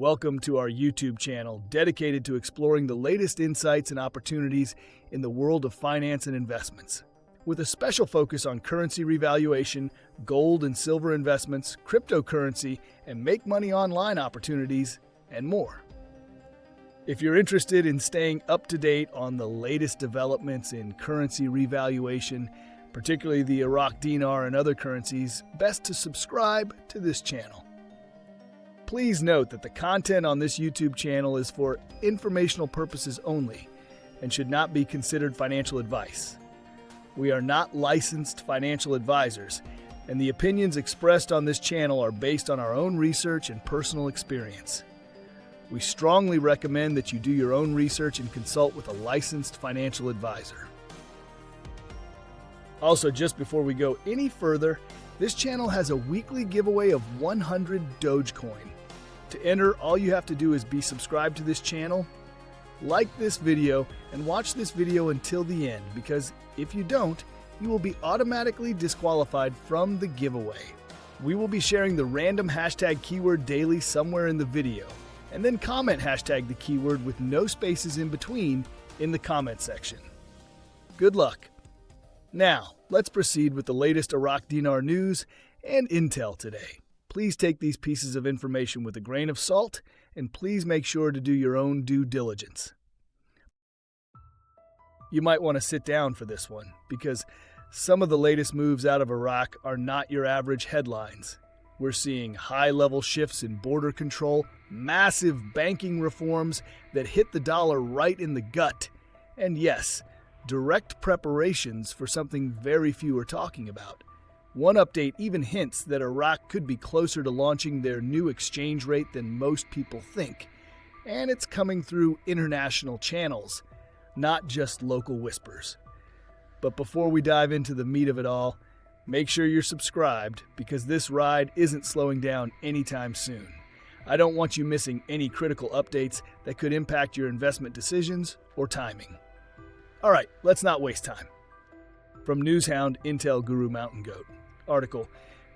Welcome to our YouTube channel dedicated to exploring the latest insights and opportunities in the world of finance and investments, with a special focus on currency revaluation, gold and silver investments, cryptocurrency, and make money online opportunities, and more. If you're interested in staying up to date on the latest developments in currency revaluation, particularly the Iraqi dinar and other currencies, best to subscribe to this channel. Please note that the content on this YouTube channel is for informational purposes only and should not be considered financial advice. We are not licensed financial advisors, and the opinions expressed on this channel are based on our own research and personal experience. We strongly recommend that you do your own research and consult with a licensed financial advisor. Also, just before we go any further, this channel has a weekly giveaway of 100 Dogecoin. To enter, all you have to do is be subscribed to this channel, like this video, and watch this video until the end, because if you don't, you will be automatically disqualified from the giveaway. We will be sharing the random hashtag keyword daily somewhere in the video, and then comment hashtag the keyword with no spaces in between in the comment section. Good luck. Now, let's proceed with the latest Iraqi dinar news and intel today. Please take these pieces of information with a grain of salt, and please make sure to do your own due diligence. You might want to sit down for this one, because some of the latest moves out of Iraq are not your average headlines. We're seeing high-level shifts in border control, massive banking reforms that hit the dollar right in the gut, and yes, direct preparations for something very few are talking about. One update even hints that Iraq could be closer to launching their new exchange rate than most people think, and it's coming through international channels, not just local whispers. But before we dive into the meat of it all, make sure you're subscribed, because this ride isn't slowing down anytime soon. I don't want you missing any critical updates that could impact your investment decisions or timing. All right, let's not waste time. From Newshound Intel Guru Mountain Goat. Article: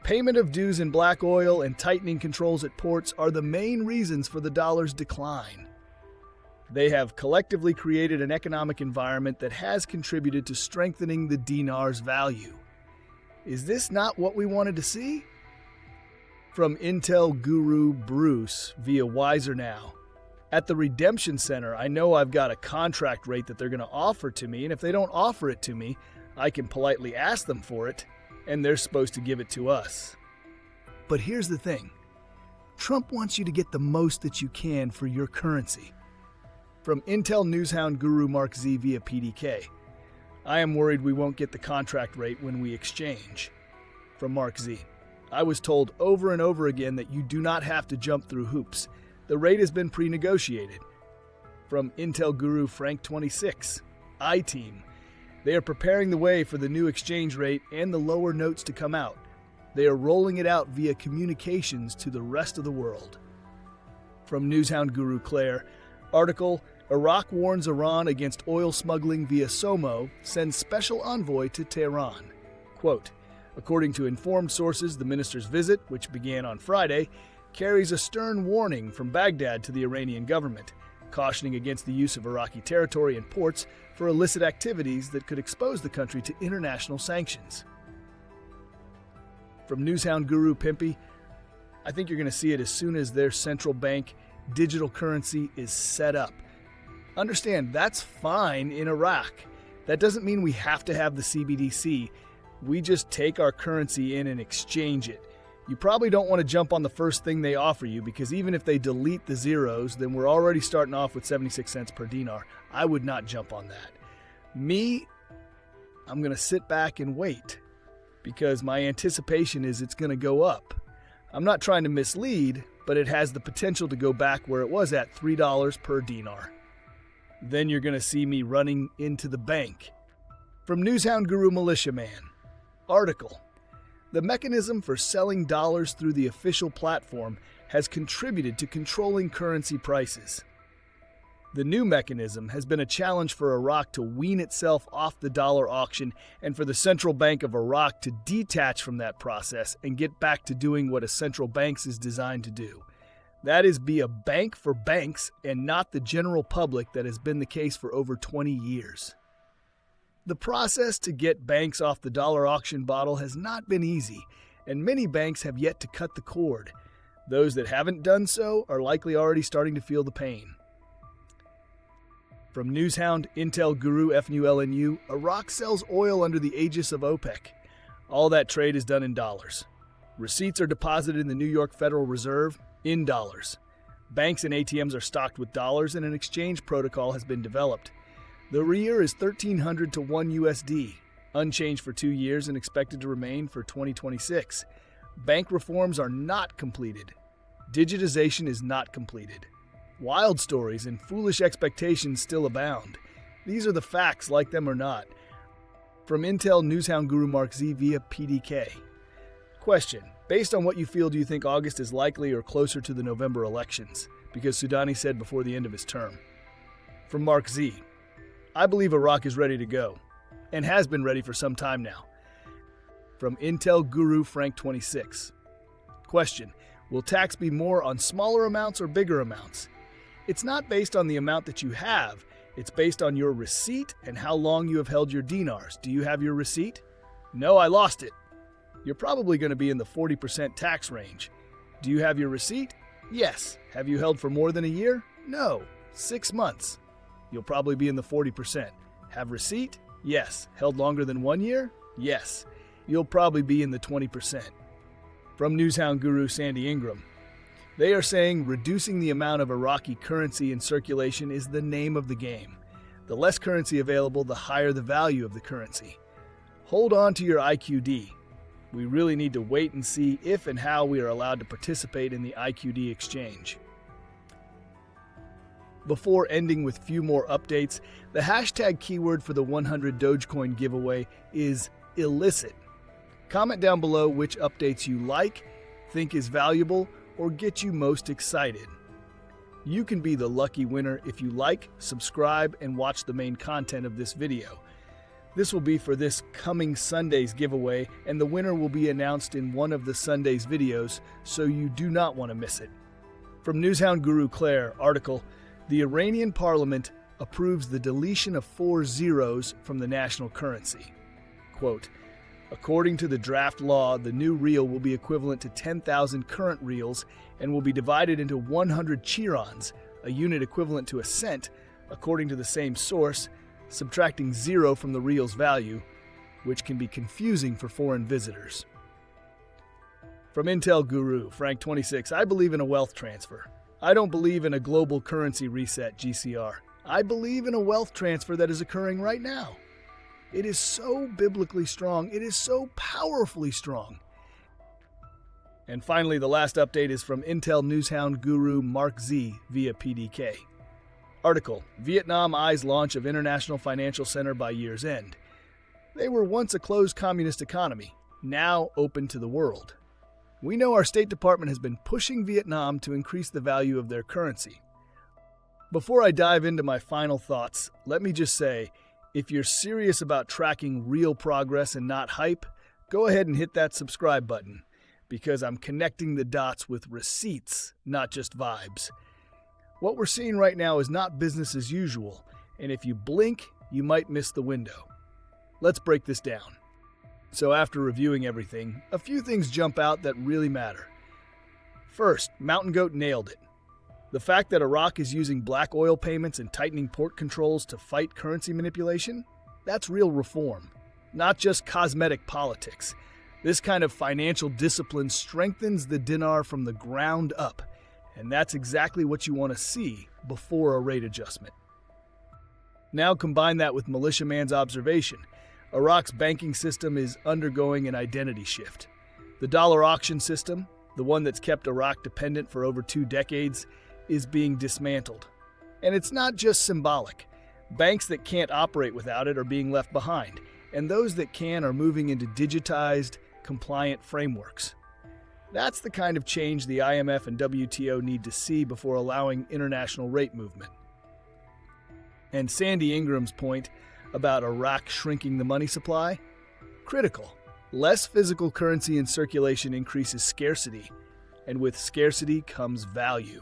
Payment of dues in black oil and tightening controls at ports are the main reasons for the dollar's decline. They have collectively created an economic environment that has contributed to strengthening the dinar's value. Is this not what we wanted to see? From Intel Guru Bruce via Wiser Now. At the Redemption Center, I know I've got a contract rate that they're going to offer to me, and if they don't offer it to me, I can politely ask them for it, and they're supposed to give it to us. But here's the thing. Trump wants you to get the most that you can for your currency. From Intel Newshound Guru MarkZ via PDK. I am worried we won't get the contract rate when we exchange. From MarkZ. I was told over and over again that you do not have to jump through hoops. The rate has been pre-negotiated. From Intel Guru Frank 26. I-Team. They are preparing the way for the new exchange rate and the lower notes to come out. They are rolling it out via communications to the rest of the world. From Newshound Guru Claire. Article: Iraq warns Iran against oil smuggling via SOMO, sends special envoy to Tehran. Quote, according to informed sources, the minister's visit, which began on Friday, carries a stern warning from Baghdad to the Iranian government, cautioning against the use of Iraqi territory and ports for illicit activities that could expose the country to international sanctions. From Newshound Guru Pimpy, I think you're going to see it as soon as their central bank digital currency is set up. Understand, that's fine in Iraq. That doesn't mean we have to have the CBDC. We just take our currency in and exchange it. You probably don't want to jump on the first thing they offer you, because even if they delete the zeros, then we're already starting off with 76 cents per dinar. I would not jump on that. I'm going to sit back and wait, because my anticipation is it's going to go up. I'm not trying to mislead, but it has the potential to go back where it was at $3 per dinar. Then you're going to see me running into the bank. From Newshound Guru Militia Man. Article: The mechanism for selling dollars through the official platform has contributed to controlling currency prices. The new mechanism has been a challenge for Iraq to wean itself off the dollar auction and for the Central Bank of Iraq to detach from that process and get back to doing what a central bank is designed to do. That is, be a bank for banks and not the general public that has been the case for over 20 years. The process to get banks off the dollar auction bottle has not been easy, and many banks have yet to cut the cord. Those that haven't done so are likely already starting to feel the pain. From Newshound, Intel Guru FNULNU, Iraq sells oil under the aegis of OPEC. All that trade is done in dollars. Receipts are deposited in the New York Federal Reserve in dollars. Banks and ATMs are stocked with dollars, and an exchange protocol has been developed. The RIA is $1,300 to 1 USD, unchanged for 2 years and expected to remain for 2026. Bank reforms are not completed. Digitization is not completed. Wild stories and foolish expectations still abound. These are the facts, like them or not. From Intel Newshound Guru MarkZ via PDK. Question: based on what you feel, do you think August is likely or closer to the November elections? Because Soudani said before the end of his term. From MarkZ: I believe Iraq is ready to go, and has been ready for some time now. From Intel Guru Frank 26. Question: will tax be more on smaller amounts or bigger amounts? It's not based on the amount that you have. It's based on your receipt and how long you have held your dinars. Do you have your receipt? No, I lost it. You're probably going to be in the 40% tax range. Do you have your receipt? Yes. Have you held for more than a year? No. 6 months. You'll probably be in the 40%. Have receipt? Yes. Held longer than 1 year? Yes. You'll probably be in the 20%. From Newshound Guru Sandy Ingram. They are saying reducing the amount of Iraqi currency in circulation is the name of the game. The less currency available, the higher the value of the currency. Hold on to your IQD. We really need to wait and see if and how we are allowed to participate in the IQD exchange. Before ending with few more updates, the hashtag keyword for the 100 Dogecoin giveaway is illicit. Comment down below which updates you like, think is valuable, or get you most excited. You can be the lucky winner if you like, subscribe, and watch the main content of this video. This will be for this coming Sunday's giveaway, and the winner will be announced in one of the Sunday's videos, so you do not want to miss it. From Newshound Guru Claire, article: the Iranian parliament approves the deletion of 4 zeros from the national currency. Quote, according to the draft law, the new rial will be equivalent to 10,000 current rials and will be divided into 100 chirons, a unit equivalent to a cent, according to the same source, subtracting 0 from the rial's value, which can be confusing for foreign visitors. From Intel Guru, Frank 26, I believe in a wealth transfer. I don't believe in a global currency reset, GCR. I believe in a wealth transfer that is occurring right now. It is so biblically strong. It is so powerfully strong. And finally, the last update is from Intel Newshound Guru MarkZ via PDK. Article: Vietnam eyes launch of International Financial Center by year's end. They were once a closed communist economy, now open to the world. We know our State Department has been pushing Vietnam to increase the value of their currency. Before I dive into my final thoughts, let me just say, if you're serious about tracking real progress and not hype, go ahead and hit that subscribe button, because I'm connecting the dots with receipts, not just vibes. What we're seeing right now is not business as usual, and if you blink, you might miss the window. Let's break this down. So after reviewing everything, a few things jump out that really matter. First, Mountain Goat nailed it. The fact that Iraq is using black oil payments and tightening port controls to fight currency manipulation, that's real reform, not just cosmetic politics. This kind of financial discipline strengthens the dinar from the ground up, and that's exactly what you want to see before a rate adjustment. Now combine that with Militia Man's observation. Iraq's banking system is undergoing an identity shift. The dollar auction system, the one that's kept Iraq dependent for over 2 decades, is being dismantled. And it's not just symbolic. Banks that can't operate without it are being left behind, and those that can are moving into digitized, compliant frameworks. That's the kind of change the IMF and WTO need to see before allowing international rate movement. And Sandy Ingram's point about Iraq shrinking the money supply? Critical. Less physical currency in circulation increases scarcity. and with scarcity comes value.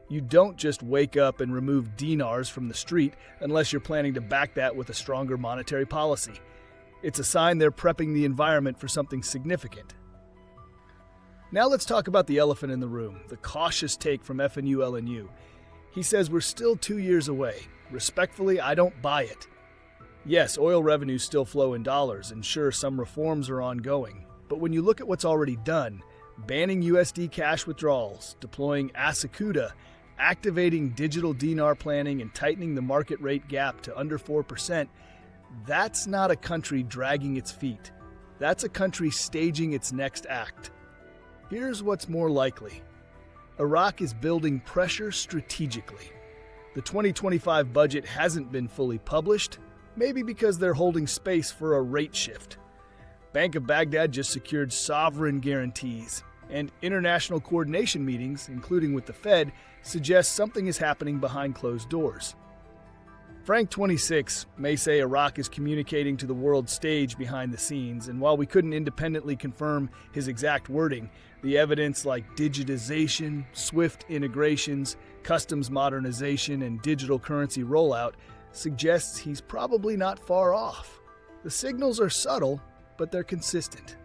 You don't just wake up and remove dinars from the street unless you're planning to back that with a stronger monetary policy. It's a sign they're prepping the environment for something significant. Now let's talk about the elephant in the room, the cautious take from FNU-LNU. He says we're still 2 years away. Respectfully, I don't buy it. Yes, oil revenues still flow in dollars, and sure, some reforms are ongoing. But when you look at what's already done, banning USD cash withdrawals, deploying Asakuda, activating digital dinar planning, and tightening the market rate gap to under 4%, that's not a country dragging its feet. That's a country staging its next act. Here's what's more likely. Iraq is building pressure strategically. The 2025 budget hasn't been fully published, maybe because they're holding space for a rate shift. Bank of Baghdad just secured sovereign guarantees, and international coordination meetings, including with the Fed, suggest something is happening behind closed doors. Frank 26 may say Iraq is communicating to the world stage behind the scenes, and while we couldn't independently confirm his exact wording, the evidence like digitization, SWIFT integrations, customs modernization, and digital currency rollout suggests he's probably not far off. The signals are subtle, but they're consistent.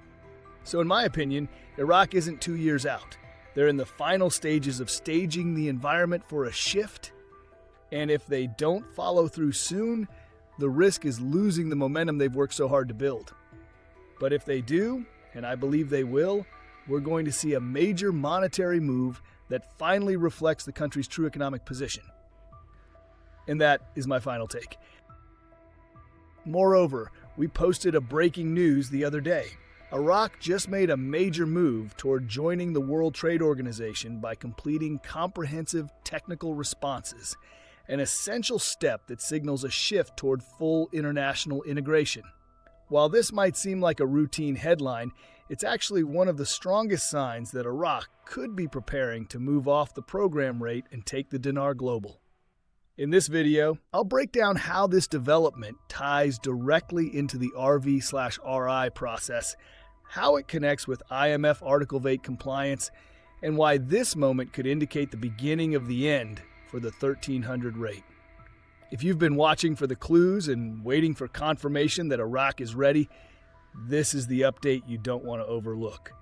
So in my opinion, Iraq isn't 2 years out. They're in the final stages of staging the environment for a shift. And if they don't follow through soon, the risk is losing the momentum they've worked so hard to build. But if they do, and I believe they will, we're going to see a major monetary move that finally reflects the country's true economic position. And that is my final take. Moreover, we posted a breaking news the other day. Iraq just made a major move toward joining the World Trade Organization by completing comprehensive technical responses, an essential step that signals a shift toward full international integration. While this might seem like a routine headline, it's actually one of the strongest signs that Iraq could be preparing to move off the program rate and take the dinar global. In this video, I'll break down how this development ties directly into the RV/RI process, how it connects with IMF Article 8 compliance, and why this moment could indicate the beginning of the end for the 1300 rate. If you've been watching for the clues and waiting for confirmation that Iraq is ready, this is the update you don't want to overlook.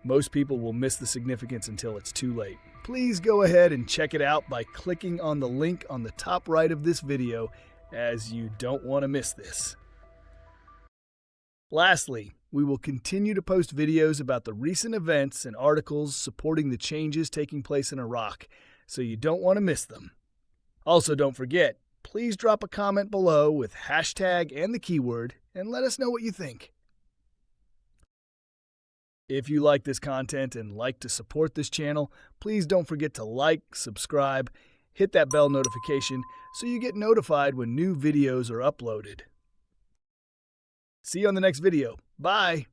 Most people will miss the significance until it's too late. Please go ahead and check it out by clicking on the link on the top right of this video, as you don't want to miss this. Lastly, we will continue to post videos about the recent events and articles supporting the changes taking place in Iraq, so you don't want to miss them. Also, don't forget, please drop a comment below with hashtag and the keyword and let us know what you think. If you like this content and like to support this channel, please don't forget to like, subscribe, hit that bell notification so you get notified when new videos are uploaded. See you on the next video. Bye!